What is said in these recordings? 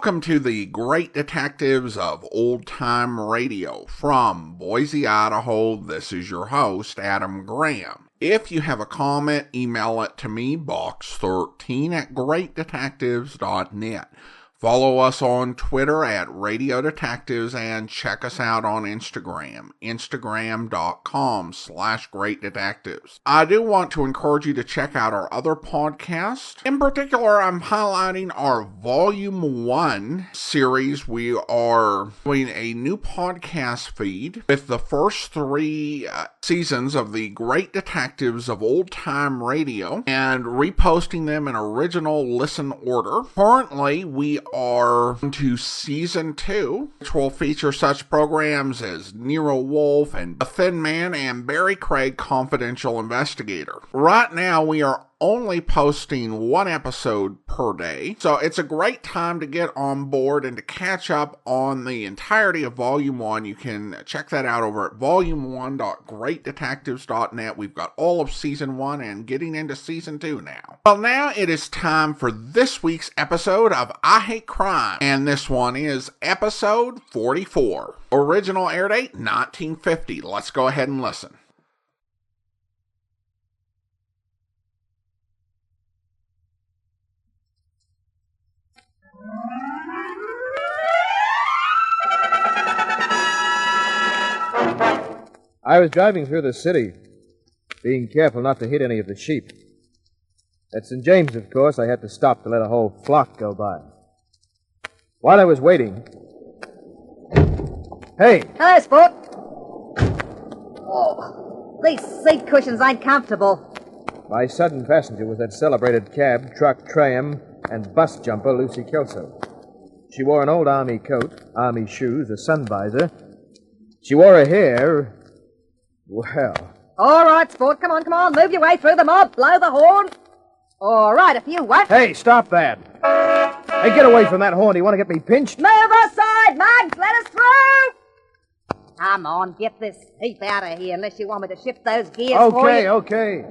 Welcome to the Great Detectives of Old Time Radio. From Boise, Idaho, this is your host, Adam Graham. If you have a comment, email it to me, box13@greatdetectives.net. Follow us on Twitter at Radio Detectives and check us out on Instagram, instagram.com/greatdetectives. I do want to encourage you to check out our other podcasts. In particular, I'm highlighting our Volume 1 series. We are doing a new podcast feed with the first 3 seasons of the Great Detectives of Old Time Radio and reposting them in original listen order. Currently, we are to Season 2, which will feature such programs as Nero Wolfe and The Thin Man and Barry Craig Confidential Investigator. Right now, we are only posting 1 episode per day, so it's a great time to get on board and to catch up on the entirety of Volume 1. You can check that out over at volume1.greatdetectives.net. We've got all of Season 1 and getting into Season 2 now. Well, now it is time for this week's episode of I Hate Crime, and this one is episode 44. Original air date, 1950. Let's go ahead and listen. I was driving through the city, being careful not to hit any of the sheep. At St. James, of course, I had to stop to let a whole flock go by. While I was waiting... Hey! Hello, Sport. Oh, these seat cushions ain't comfortable. My sudden passenger was that celebrated cab, truck, tram, and bus jumper, Lucy Kelso. She wore an old army coat, army shoes, a sun visor. She wore her hair... Well... All right, Sport, come on. Move your way through the mob. Blow the horn. All right, if you won't... Hey, stop that. Hey, get away from that horn. Do you want to get me pinched? Move aside, Mugs. Let us through. Come on, get this heap out of here, unless you want me to shift those gears for you. Okay.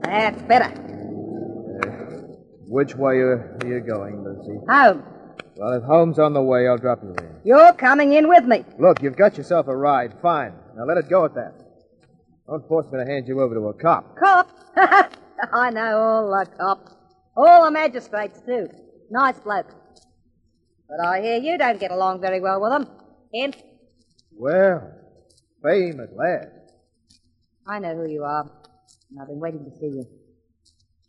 That's better. Which way are you going, Lucy? Home. Well, if home's on the way, I'll drop you there. You're coming in with me. Look, you've got yourself a ride. Fine. Now let it go at that. Don't force me to hand you over to a cop. Cop? I know all the cops. All the magistrates, too. Nice bloke. But I hear you don't get along very well with them. Kent? Well, fame at last. I know who you are. And I've been waiting to see you.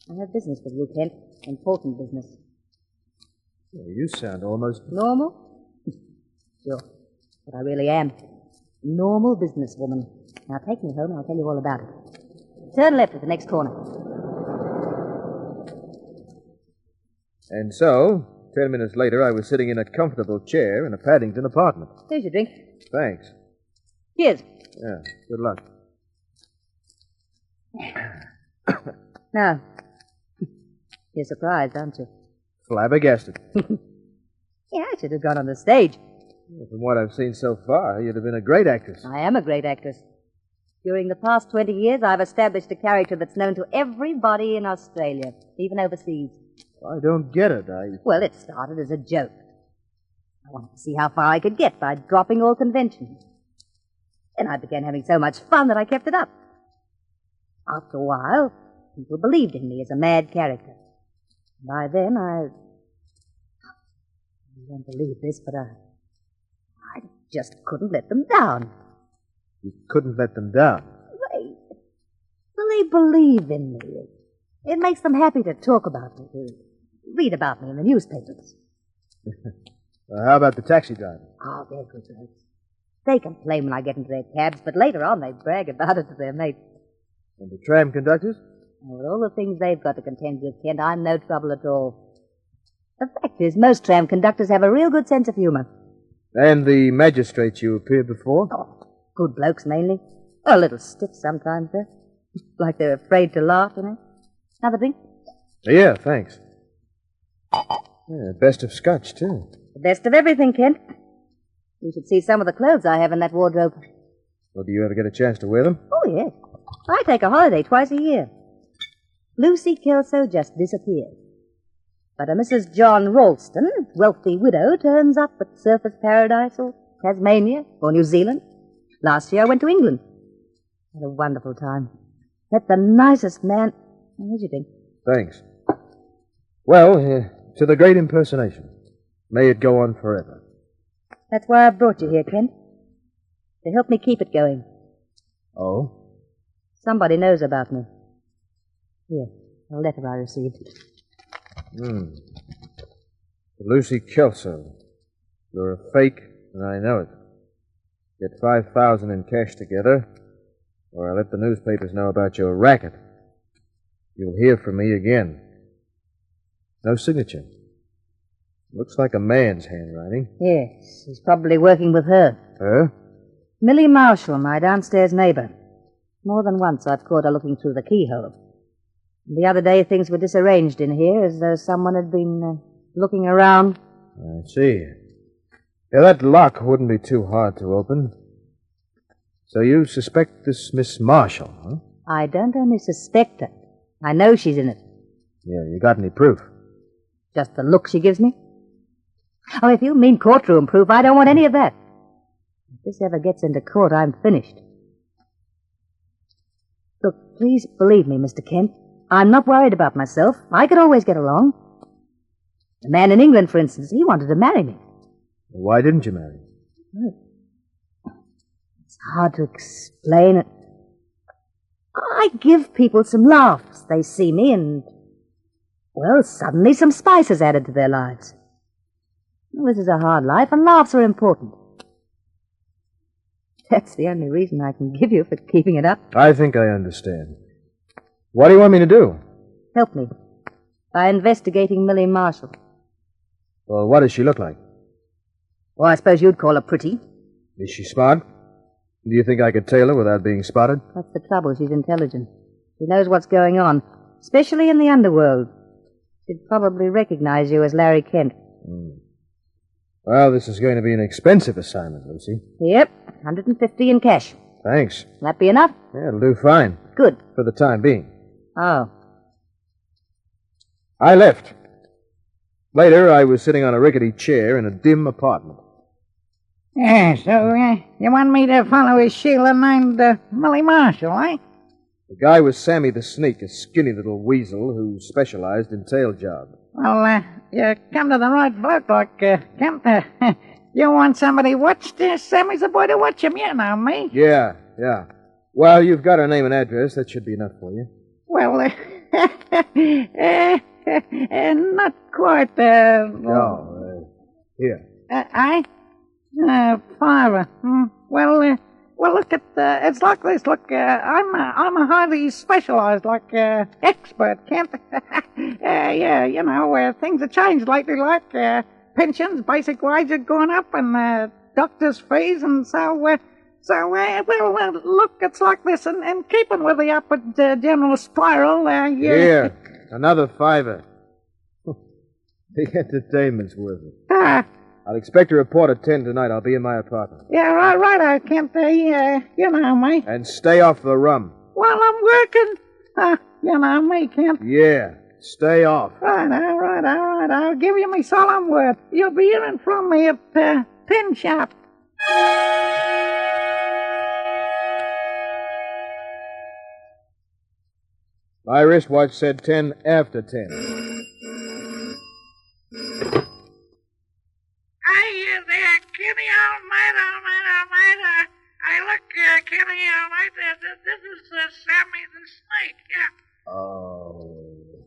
I have business with you, Kent. Important business. Well, you sound almost... Normal? Sure. But I really am. Normal businesswoman. Now take me home and I'll tell you all about it. Turn left at the next corner. And so, 10 minutes later, I was sitting in a comfortable chair in a Paddington apartment. Here's your drink. Thanks. Cheers. Yeah, good luck. Now, you're surprised, aren't you? Flabbergasted. Yeah, I should have gone on the stage. Well, from what I've seen so far, you'd have been a great actress. I am a great actress. During the past 20 years, I've established a character that's known to everybody in Australia, even overseas. I don't get it. Well, it started as a joke. I wanted to see how far I could get by dropping all conventions. Then I began having so much fun that I kept it up. After a while, people believed in me as a mad character. By then, You won't believe this, but I just couldn't let them down. You couldn't let them down? They believe in me. It makes them happy to talk about me, to read about me in the newspapers. How about the taxi drivers? Oh, they're good folks. They complain when I get into their cabs, but later on they brag about it to their mates. And the tram conductors? With all the things they've got to contend with, Kent, I'm no trouble at all. The fact is, most tram conductors have a real good sense of humor. And the magistrates you appeared before? Oh, good blokes mainly. A little stiff sometimes, though. Like they're afraid to laugh, you know. Another drink? Yeah, thanks. Yeah, best of scotch, too. The best of everything, Kent. You should see some of the clothes I have in that wardrobe. Well, do you ever get a chance to wear them? Oh, yes. I take a holiday twice a year. Lucy Kelso just disappears. But a Mrs. John Ralston, wealthy widow, turns up at Surfers Paradise or Tasmania or New Zealand. Last year I went to England. Had a wonderful time. Met the nicest man. What do you think? Thanks. Well, to the great impersonation. May it go on forever. That's why I brought you here, Kent. To help me keep it going. Oh? Somebody knows about me. Here, a letter I received. Lucy Kelso. You're a fake, and I know it. Get $5,000 in cash together, or I'll let the newspapers know about your racket. You'll hear from me again. No signature. Looks like a man's handwriting. Yes, he's probably working with her. Her? Millie Marshall, my downstairs neighbor. More than once I've caught her looking through the keyhole. The other day things were disarranged in here as though someone had been looking around. I see. Yeah, that lock wouldn't be too hard to open. So you suspect this Miss Marshall, huh? I don't only suspect her. I know she's in it. Yeah, you got any proof? Just the look she gives me. Oh, if you mean courtroom proof, I don't want any of that. If this ever gets into court, I'm finished. Look, please believe me, Mr. Kent. I'm not worried about myself. I could always get along. A man in England, for instance, he wanted to marry me. Why didn't you marry? It's hard to explain it. I give people some laughs. They see me and, well, suddenly some spice is added to their lives. Well, this is a hard life, and laughs are important. That's the only reason I can give you for keeping it up. I think I understand. What do you want me to do? Help me by investigating Millie Marshall. Well, what does she look like? Well, I suppose you'd call her pretty. Is she smart? Do you think I could tail her without being spotted? That's the trouble. She's intelligent. She knows what's going on, especially in the underworld. She'd probably recognize you as Larry Kent. Well, this is going to be an expensive assignment, Lucy. Yep, $150 in cash. Thanks. Will that be enough? Yeah, it'll do fine. Good. For the time being. Oh. I left. Later, I was sitting on a rickety chair in a dim apartment. Yeah, so you want me to follow a Sheila named Millie Marshall, eh? The guy was Sammy the Sneak, a skinny little weasel who specialized in tail jobs. Well, you come to the right bloke, like, Kent. You want somebody watched? Sammy's the boy to watch him, you know me. Yeah. Well, you've got her name and address. That should be enough for you. Well, not quite, Here. $5. Well, look at, it's like this. Look, I'm a highly specialized, expert, Kent. Yeah, you know, things have changed lately, like, pensions, basic wages gone up, and, doctor's fees, and well, look, it's like this, and keeping with the upward general spiral, yeah. Here, another $5. The entertainment's worth it. I'll expect a report at 10 tonight. I'll be in my apartment. Yeah, right, I can't, you know me. And stay off the rum. While I'm working, you know me, Kent. Yeah, stay off. Right, all right, I'll give you my solemn word. You'll be hearing from me at, Pin Shop. My wristwatch said 10 after 10. Kenny, all mate. Hey, look, Kenny, all mate, this is Sammy the Snake, yeah. Oh.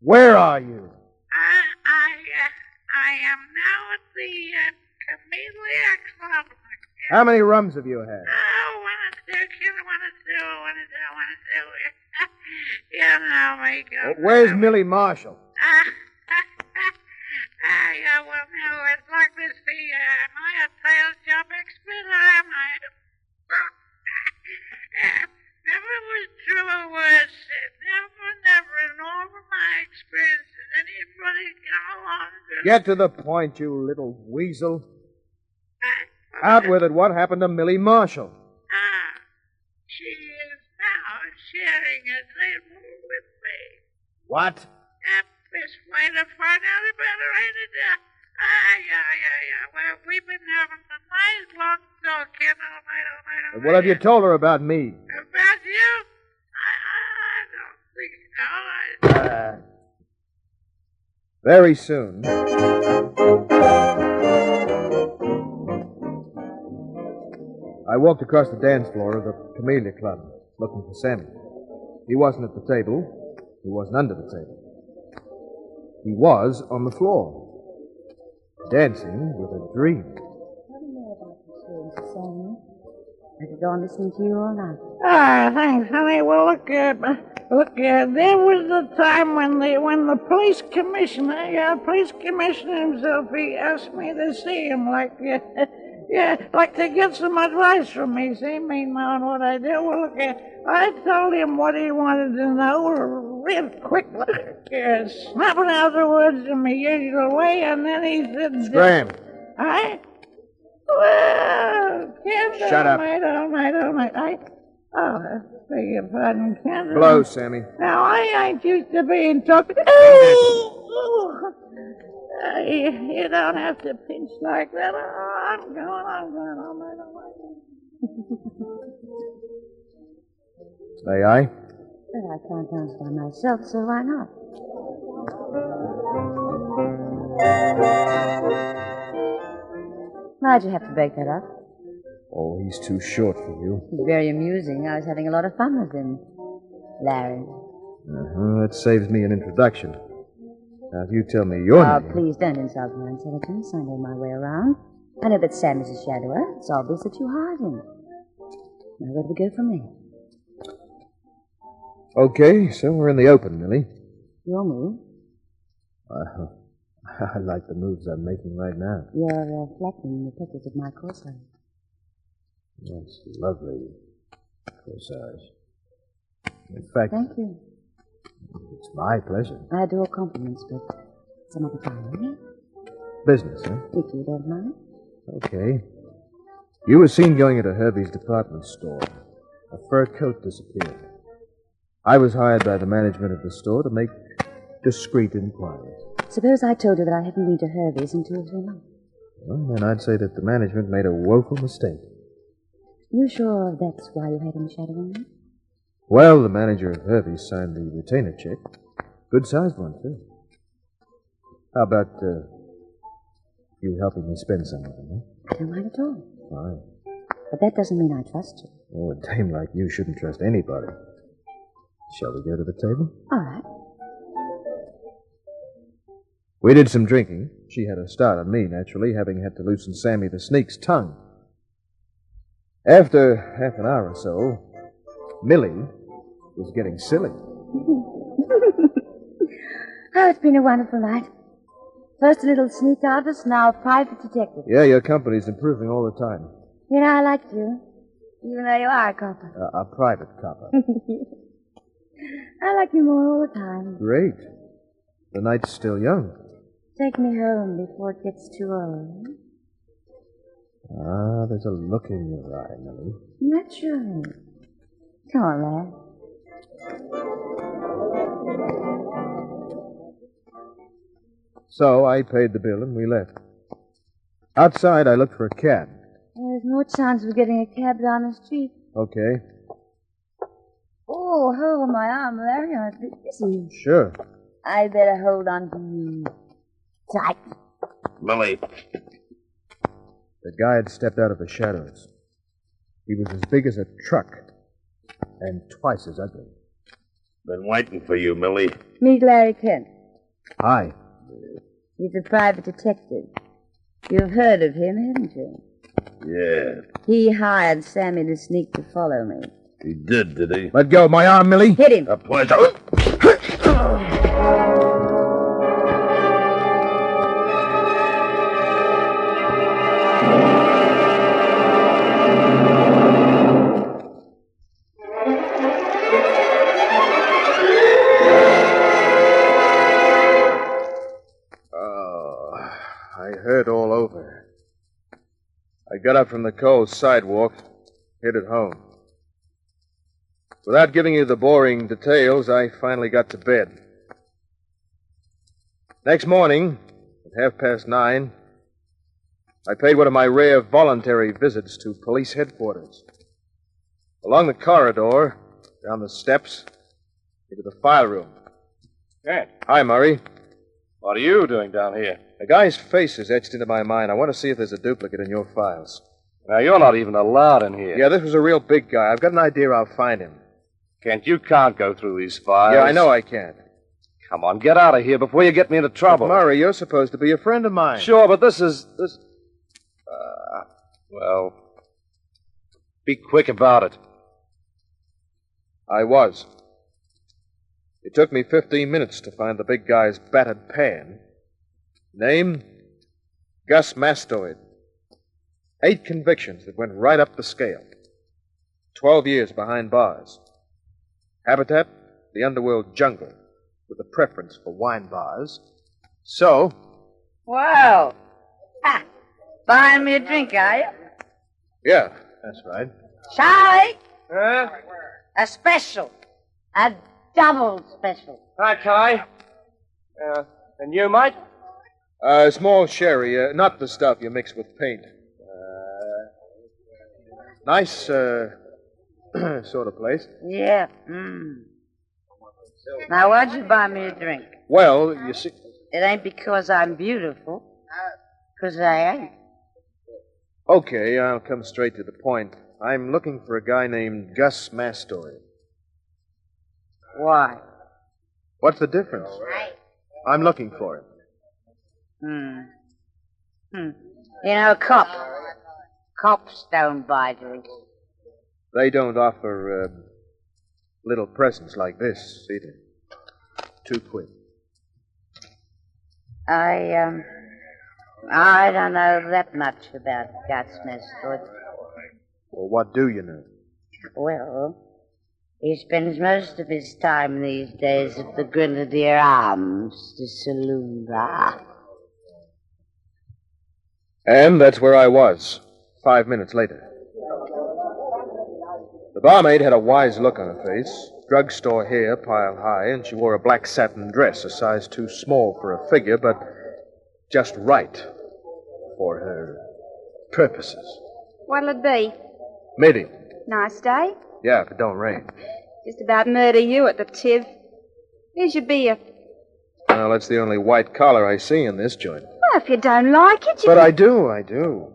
Where are you? I am now at the Camellia Club. How many rums have you had? Oh, one or two, Kenny, one or two. You know me, go. Where's Millie Marshall? Yeah, well, no, it's like this, am I a sales job expert or am I? Never was true a word said. Never in all of my experience did anybody come along to... Get to the point, you little weasel. Out with it. What happened to Millie Marshall? She is now sharing a table with me. What? Best way to find out about her, ain't it? Yeah. Well, we've been having a nice long talk, all right. What have you told her about me? About you? I don't think so. Very soon. I walked across the dance floor of the Camellia Club, looking for Sammy. He wasn't at the table. He wasn't under the table. He was on the floor, dancing with a dream. What do you know about this, Sammy? I could go on listening to you all night. Thanks, honey. Well, look, there was the time when the police commissioner himself, he asked me to see him, like to get some advice from me, see, me knowing what I do. Well, look, I told him what he wanted to know real quick, snapping out the words in my usual way, and then he said... Scram. Well, Candace... Shut up. All right. I beg your pardon, Candace. Blow, Sammy. Now, I ain't used to being talked... You don't have to pinch like that. I'm going, all right. May I? But I can't dance by myself, so why not? Why'd you have to break that up? Oh, he's too short for you. He's very amusing. I was having a lot of fun with him. Larry. That saves me an introduction. Now, if you tell me your name... Please don't insult my intelligence. I know my way around. I know that Sam is a shadower. It's obvious that you hired him. Now, where do we go from there? Okay, so we're in the open, Millie. Your move? I like the moves I'm making right now. You're flattening the petals of my corsage. That's lovely corsage. In fact... Thank you. It's my pleasure. I adore compliments, but some other time. Business, huh? If you don't mind. Okay. You were seen going into Herbie's department store. A fur coat disappeared. I was hired by the management of the store to make discreet inquiries. Suppose I told you that I haven't been to Hervey's in 2 or 3 months. Well, then I'd say that the management made a woeful mistake. You sure that's why you had him shadowing me? Well, the manager of Hervey's signed the retainer check. Good-sized one, too. How about you helping me spend some of them, huh? I don't mind at all. Fine. But that doesn't mean I trust you. Oh, a dame like you shouldn't trust anybody. Shall we go to the table? All right. We did some drinking. She had a start on me, naturally, having had to loosen Sammy the Sneak's tongue. After half an hour or so, Millie was getting silly. Oh, it's been a wonderful night. First a little sneak artist, now a private detective. Yeah, your company's improving all the time. You know, I like you, even though you are a copper. A private copper. I like you more all the time. Great. The night's still young. Take me home before it gets too old. Ah, there's a look in your eye, Millie. Naturally. Come on, lad. So I paid the bill and we left. Outside, I looked for a cab. There's no chance of getting a cab down the street. Okay. Oh, hold my arm, Larry. I'm a bit dizzy. Sure. I better hold on to you tight. Millie. The guy had stepped out of the shadows. He was as big as a truck and twice as ugly. Been waiting for you, Millie. Meet Larry Kent. Hi. He's a private detective. You've heard of him, haven't you? Yeah. He hired Sammy the Sneak to follow me. He did he? Let go of my arm, Millie. Hit him. A pleasure. I hurt all over. I got up from the cold sidewalk, headed home. Without giving you the boring details, I finally got to bed. Next morning, at 9:30, I paid one of my rare voluntary visits to police headquarters. Along the corridor, down the steps, into the file room. Cat, Hi, Murray. what are you doing down here? A guy's face is etched into my mind. I want to see if there's a duplicate in your files. Now, you're not even allowed in here. Yeah, this was a real big guy. I've got an idea I'll find him. Kent, you can't go through these files. Yeah, I know I can't. Come on, get out of here before you get me into trouble. But Murray, you're supposed to be a friend of mine. Sure, but this... Well, be quick about it. I was. It took me 15 minutes to find the big guy's battered pan. Name? Gus Mastoid. 8 convictions that went right up the scale. 12 years behind bars. Habitat? The underworld jungle, with a preference for wine bars. So... Whoa! Ha! Buying me a drink, are you? Yeah, that's right. Charlie! Huh? A special. A double special. Hi, Kai. And you, mate? Small sherry, not the stuff you mix with paint. Nice, sort of place. Yeah. Now, why'd you buy me a drink? Well, you see... It ain't because I'm beautiful. Because I ain't. Okay, I'll come straight to the point. I'm looking for a guy named Gus Mastoid. Why? What's the difference? I'm looking for him. You know, cops don't buy drinks. They don't offer, little presents like this, either. Too quick. I don't know that much about Gus Mastoid. Well, what do you know? Well, he spends most of his time these days at the Grenadier Arms, the saloon bar. And that's where I was, 5 minutes later. The barmaid had a wise look on her face, drugstore hair piled high, and she wore a black satin dress, a size too small for her figure, but just right for her purposes. What'll it be? Meeting. Nice day? Yeah, if it don't rain. Just about murder you at the Tiv. Here's your beer. Well, that's the only white collar I see in this joint. Well, if you don't like it, you But can... I do.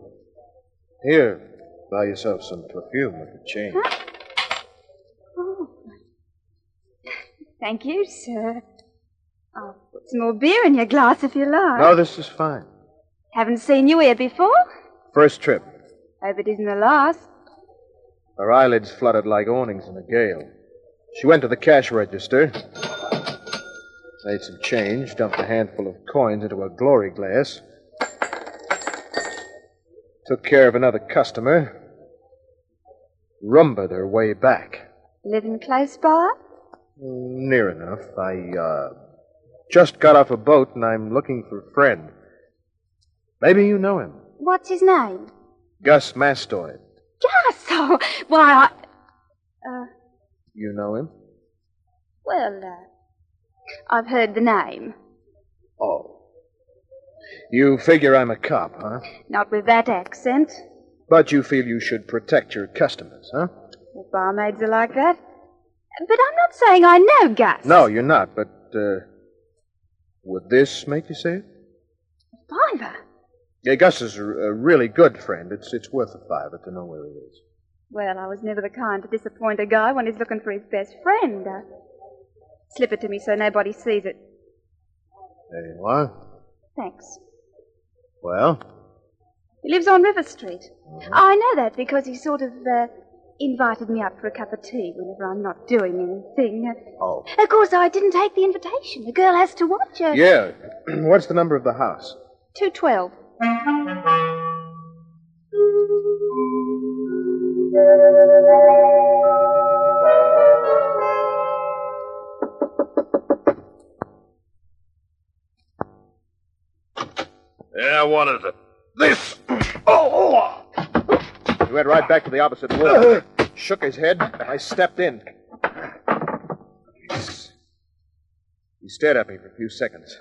Here, buy yourself some perfume with the change. Huh? Oh. Thank you, sir. I'll put some more beer in your glass if you like. No, this is fine. Haven't seen you here before. First trip. Hope it isn't the last. Her eyelids fluttered like awnings in a gale. She went to the cash register, made some change, dumped a handful of coins into a glory glass, took care of another customer, rumbaed her way back. Living close by? Near enough. I just got off a boat and I'm looking for a friend. Maybe you know him. What's his name? Gus Mastoid. Gus! Oh, why, You know him? well, I've heard the name. Oh. You figure I'm a cop, huh? Not with that accent. But you feel you should protect your customers, huh? Well, barmaids are like that. But I'm not saying I know Gus. No, you're not, but, would this make you say it? Fiver. Yeah, Gus is a really good friend. It's worth a $5 to know where he is. Well, I was never the kind to disappoint a guy when he's looking for his best friend. Slip it to me so nobody sees it. There you are. Thanks. Well? He lives on River Street. I know that because he sort of, invited me up for a cup of tea whenever I'm not doing anything. Oh. Of course, I didn't take the invitation. The girl has to watch her. Yeah. What's the number of the house? 212. Yeah, what is it? This! Oh! He went right back to the opposite wall. Shook his head. I stepped in. He stared at me for a few seconds.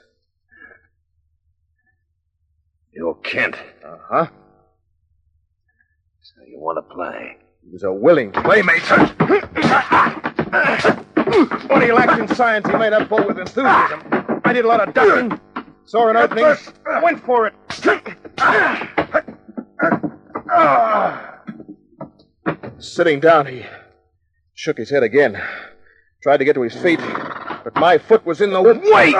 You're Kent. Uh-huh. So you want to play? He was a willing playmate. When he lacked in science, he made up for with enthusiasm. I did a lot of ducking, saw an opening, went for it. Sitting down, he shook his head again. Tried to get to his feet, but my foot was in the way.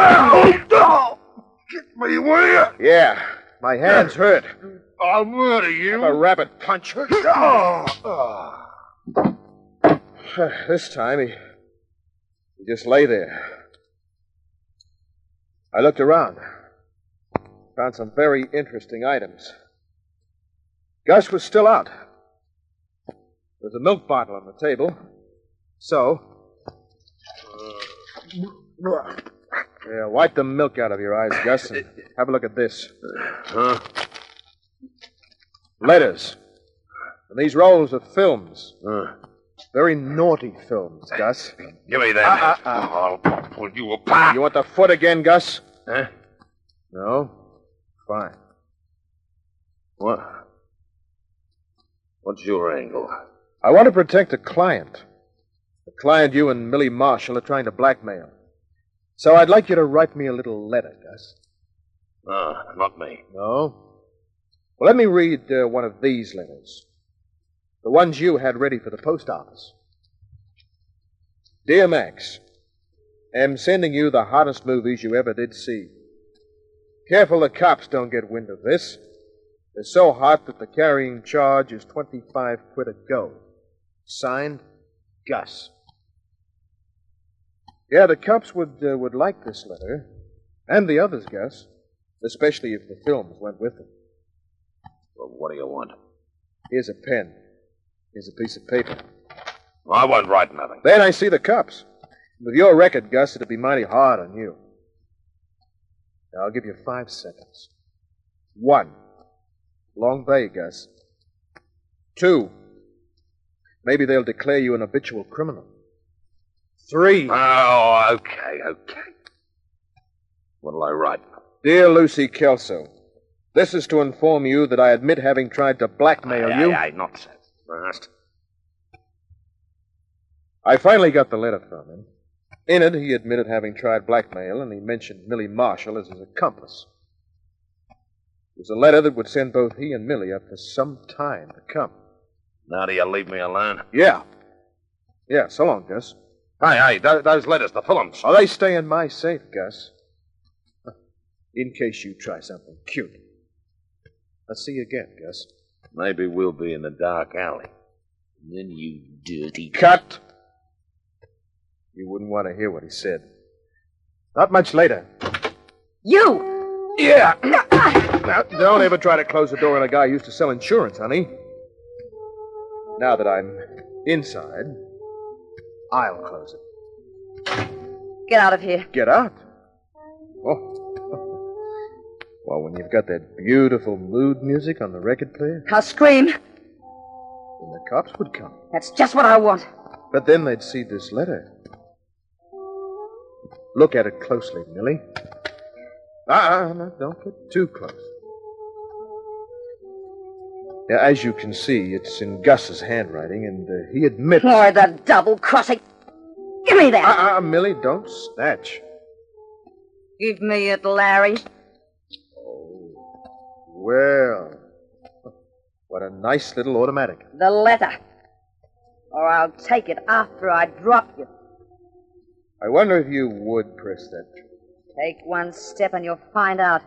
Get me, will you? Yeah, my hands hurt. I'll murder you. A rabbit punch. This time, he just lay there. I looked around. Found some very interesting items. Gus was still out. There was a milk bottle on the table. So... Yeah, wipe the milk out of your eyes, Gus, and have a look at this. Huh? Letters. And these rolls of films. Very naughty films, Gus. Give me that. I'll pull you apart. You want the foot again, Gus? Huh? No? Fine. What? What's your angle? I want to protect a client. The client you and Millie Marshall are trying to blackmail. So I'd like you to write me a little letter, Gus. Not me. No? Well, let me read one of these letters. The ones you had ready for the post office. Dear Max, am sending you the hottest movies you ever did see. Careful the cops don't get wind of this. They're so hot that the carrying charge is 25 quid a go. Signed, Gus. Yeah, the cops would like this letter. And the others, Gus. Especially if the films went with them. Well, what do you want? Here's a pen. Here's a piece of paper. I won't write nothing. Then I see the cops. With your record, Gus, it'd be mighty hard on you. Now, I'll give you 5 seconds. 1. Long bay, Gus. 2. Maybe they'll declare you an habitual criminal. 3. Oh, okay. What'll I write? Dear Lucy Kelso, this is to inform you that I admit having tried to blackmail you. Aye, not so fast. I finally got the letter from him. In it, he admitted having tried blackmail, and he mentioned Millie Marshall as his accomplice. It was a letter that would send both he and Millie up for some time to come. Now do you leave me alone? Yeah, so long, Gus. Hey, those letters, the films. Oh, they stay in my safe, Gus. In case you try something cute. I'll see you again, Gus. Maybe we'll be in the dark alley. And then you dirty... Cut! You wouldn't want to hear what he said. Not much later. You! Yeah! Now, don't ever try to close the door on a guy who used to sell insurance, honey. Now that I'm inside, I'll close it. Get out of here. Get out? Oh. Well, when you've got that beautiful mood music on the record player, I'll scream. then the cops would come. That's just what I want. But then they'd see this letter. Look at it closely, Millie. No, don't get too close. Yeah, as you can see, it's in Gus's handwriting, and he admits... Or the double-crossing. Give me that. Millie, don't snatch. Give me it, Larry. Well, what a nice little automatic. The letter. Or I'll take it after I drop you. I wonder if you would press that. Take one step and you'll find out.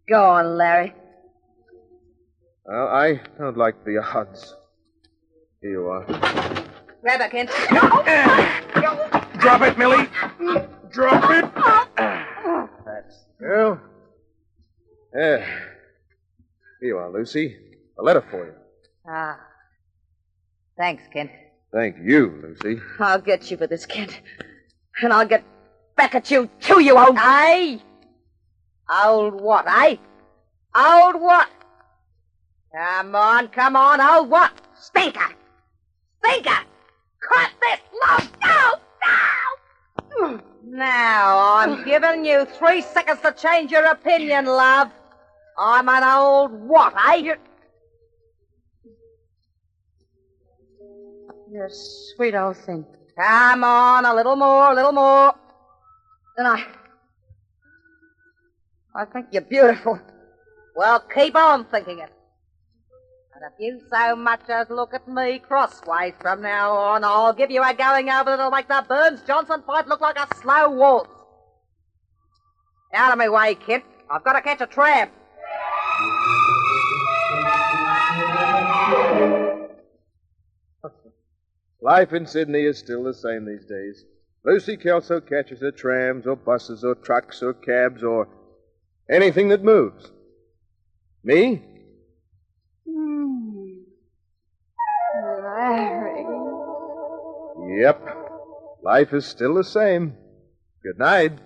Go on, Larry. Well, I don't like the odds. Here you are. Grab it, Kent. Drop it, Millie. Drop it. That's the girl. Yeah. Here you are, Lucy. A letter for you. Ah. Thanks, Kent. Thank you, Lucy. I'll get you for this, Kent. And I'll get back at you, too, you old... Aye. Old what, eh? Old what? Come on, old what? Stinker! Cut this love! No! Now, I'm giving you 3 seconds to change your opinion, love. I'm an old what, eh? You're a sweet old thing. Come on, a little more, a little more. And I think you're beautiful. Well, keep on thinking it. And if you so much as look at me crossways from now on, I'll give you a going over that'll make the Burns-Johnson fight look like a slow waltz. Out of my way, kid. I've got to catch a tram. Life in Sydney is still the same these days. Lucy Kelso catches her trams or buses or trucks or cabs or anything that moves. Me? Larry. Yep. Life is still the same. Good night.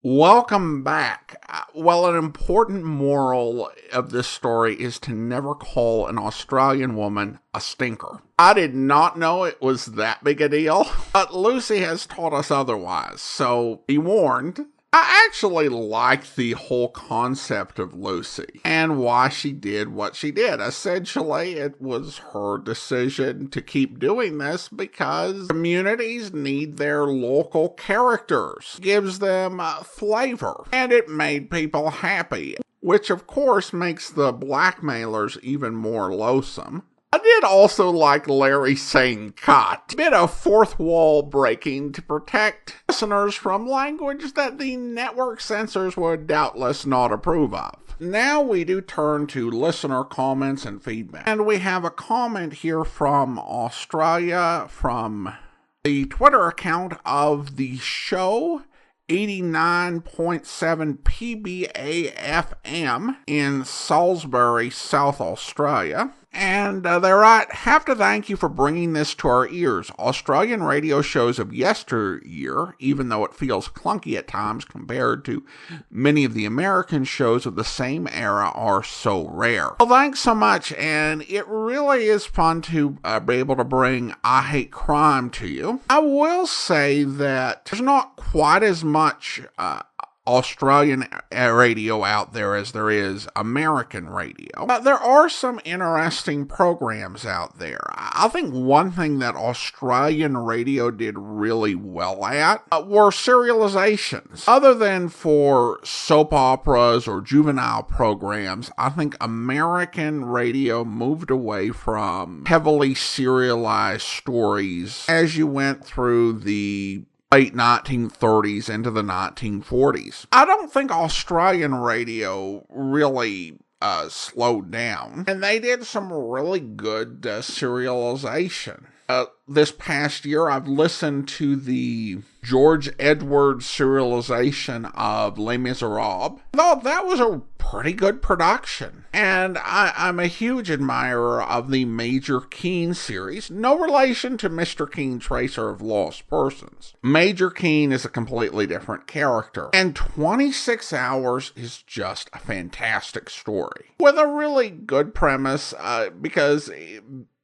Welcome back. Well, an important moral of this story is to never call an Australian woman a stinker. I did not know it was that big a deal, but Lucy has taught us otherwise, so be warned. I actually like the whole concept of Lucy and why she did what she did. Essentially, it was her decision to keep doing this because communities need their local characters. It gives them flavor, and it made people happy, which of course makes the blackmailers even more loathsome. I did also like Larry saying cut. A bit of fourth wall breaking to protect listeners from language that the network censors would doubtless not approve of. Now we do turn to listener comments and feedback. And we have a comment here from Australia from the Twitter account of the show. 89.7 PBA-FM in Salisbury, South Australia. And they write, have to thank you for bringing this to our ears. Australian radio shows of yesteryear, even though it feels clunky at times compared to many of the American shows of the same era, are so rare. Well, thanks so much, and it really is fun to be able to bring I Hate Crime to you. I will say that there's not quite as much Australian radio out there as there is American radio. There are some interesting programs out there. I think one thing that Australian radio did really well at were serializations. Other than for soap operas or juvenile programs, I think American radio moved away from heavily serialized stories as you went through the late 1930s into the 1940s. I don't think Australian radio really slowed down, and they did some really good serialization. This past year, I've listened to the George Edwards serialization of Les Miserables. I thought that was a pretty good production. And I'm a huge admirer of the Major Keen series. No relation to Mr. Keen, Tracer of Lost Persons. Major Keen is a completely different character. And 26 Hours is just a fantastic story. With a really good premise, because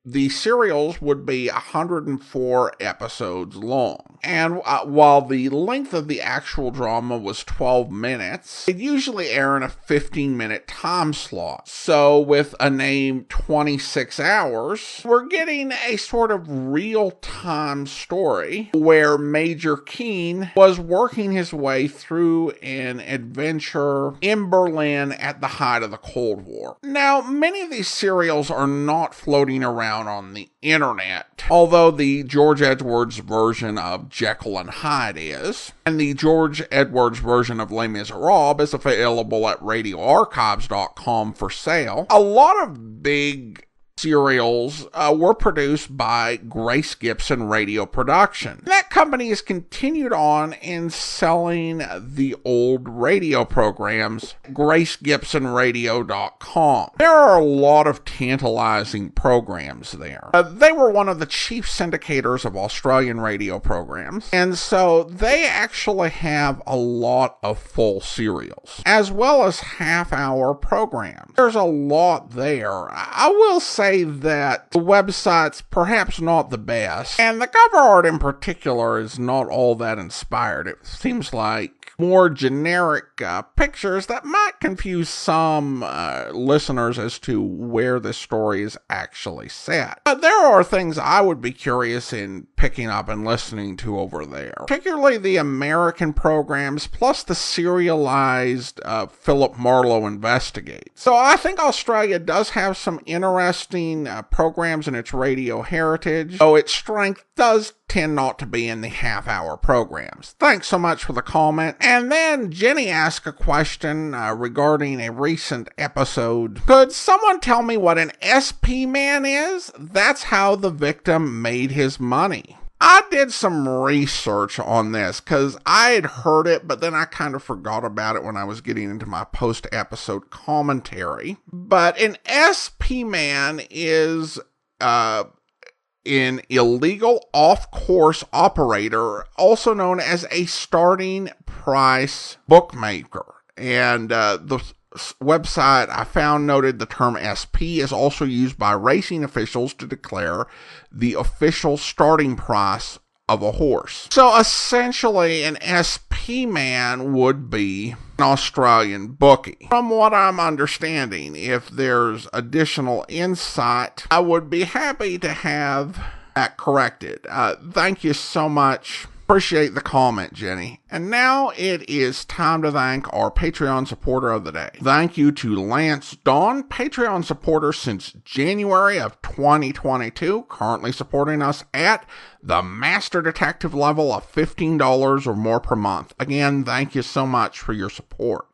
the serials would be 104 episodes long. And while the length of the actual drama was 12 minutes, it usually air in a 15-minute time slot. So with a name 26 Hours, we're getting a sort of real-time story where Major Keen was working his way through an adventure in Berlin at the height of the Cold War. Now, many of these serials are not floating around on the internet, although the George Edwards version of Jekyll and Hyde is, and the George Edwards version of Les Miserables is available at radioarchives.com for sale. A lot of big serials were produced by Grace Gibson Radio Production. That company has continued on in selling the old radio programs, gracegibsonradio.com. There are a lot of tantalizing programs there. They were one of the chief syndicators of Australian radio programs, and so they actually have a lot of full serials, as well as half-hour programs. There's a lot there. I will say that the website's perhaps not the best, and the cover art in particular is not all that inspired. It seems like more generic pictures that might confuse some listeners as to where this story is actually set. But there are things I would be curious in picking up and listening to over there, particularly the American programs, plus the serialized Philip Marlowe Investigates. So I think Australia does have some interesting programs in its radio heritage, though its strength does tend not to be in the half-hour programs. Thanks so much for the comment. And then Jenny asked a question regarding a recent episode. Could someone tell me what an SP man is? That's how the victim made his money. I did some research on this because I had heard it, but then I kind of forgot about it when I was getting into my post-episode commentary. But an SP man is an illegal off-course operator, also known as a starting price bookmaker. And the website I found noted the term SP is also used by racing officials to declare the official starting price of a horse. So essentially, an SP man would be an Australian bookie. From what I'm understanding, if there's additional insight, I would be happy to have that corrected. Thank you so much. Appreciate the comment, Jenny. And now it is time to thank our Patreon supporter of the day. Thank you to Lance Dawn, Patreon supporter since January of 2022, currently supporting us at the Master Detective level of $15 or more per month. Again, thank you so much for your support.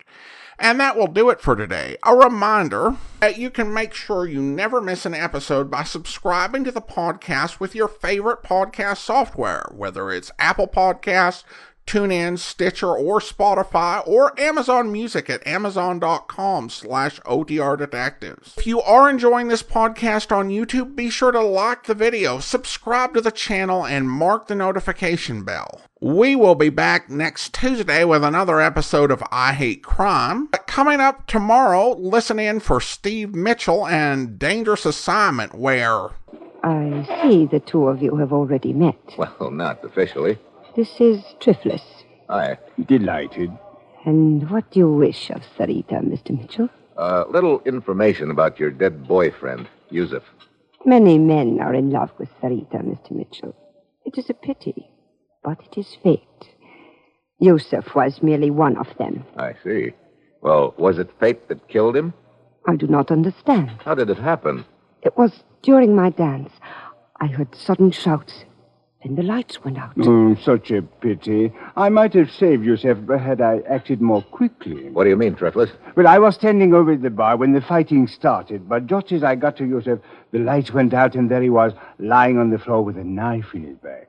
And that will do it for today. A reminder that you can make sure you never miss an episode by subscribing to the podcast with your favorite podcast software, whether it's Apple Podcasts, TuneIn, Stitcher, or Spotify, or Amazon Music at amazon.com/OTR Detectives. If you are enjoying this podcast on YouTube, be sure to like the video, subscribe to the channel, and mark the notification bell. We will be back next Tuesday with another episode of I Hate Crime. But coming up tomorrow, listen in for Steve Mitchell and Dangerous Assignment, where... I see the two of you have already met. Well, not officially. This is Triflis. Aye. Delighted. And what do you wish of Sarita, Mr. Mitchell? Little information about your dead boyfriend, Yusuf. Many men are in love with Sarita, Mr. Mitchell. It is a pity, but it is fate. Yusuf was merely one of them. I see. Well, was it fate that killed him? I do not understand. How did it happen? It was during my dance. I heard sudden shouts. Then the lights went out. Such a pity. I might have saved Yusuf had I acted more quickly. What do you mean, Triflis? Well, I was standing over at the bar when the fighting started, but just as I got to Yusuf, the lights went out and there he was, lying on the floor with a knife in his back.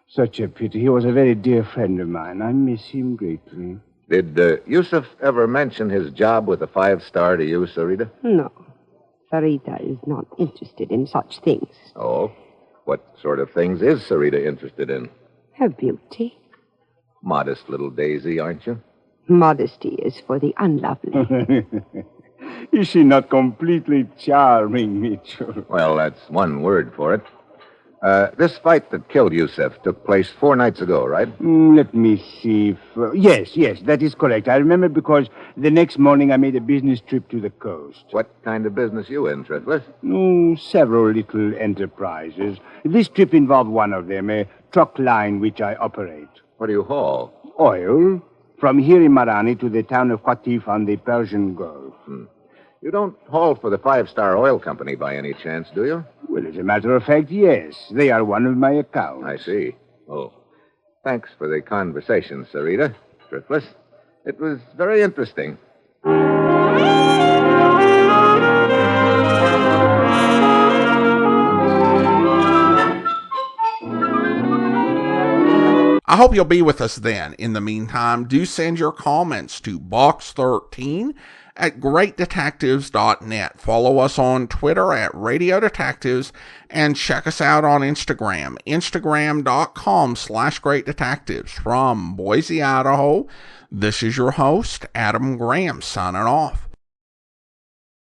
Such a pity. He was a very dear friend of mine. I miss him greatly. Did Yusuf ever mention his job with the 5-star to you, Sarita? No. Sarita is not interested in such things. Oh? What sort of things is Sarita interested in? Her beauty. Modest little daisy, aren't you? Modesty is for the unlovely. Is she not completely charming, Mitchell? Well, that's one word for it. This fight that killed Yusuf took place 4 nights ago, right? Let me see. Yes, that is correct. I remember because the next morning I made a business trip to the coast. What kind of business you in, Triflis? Several little enterprises. This trip involved one of them, a truck line which I operate. What do you haul? Oil. From here in Marani to the town of Qatif on the Persian Gulf. You don't haul for the 5-star oil company by any chance, do you? Well, as a matter of fact, yes. They are one of my accounts. I see. Oh. Thanks for the conversation, Sarita. Triflis. It was very interesting. I hope you'll be with us then. In the meantime, do send your comments to box13@greatdetectives.net. Follow us on Twitter at Radio Detectives and check us out on Instagram, instagram.com/greatdetectives. From Boise, Idaho, this is your host, Adam Graham, signing off.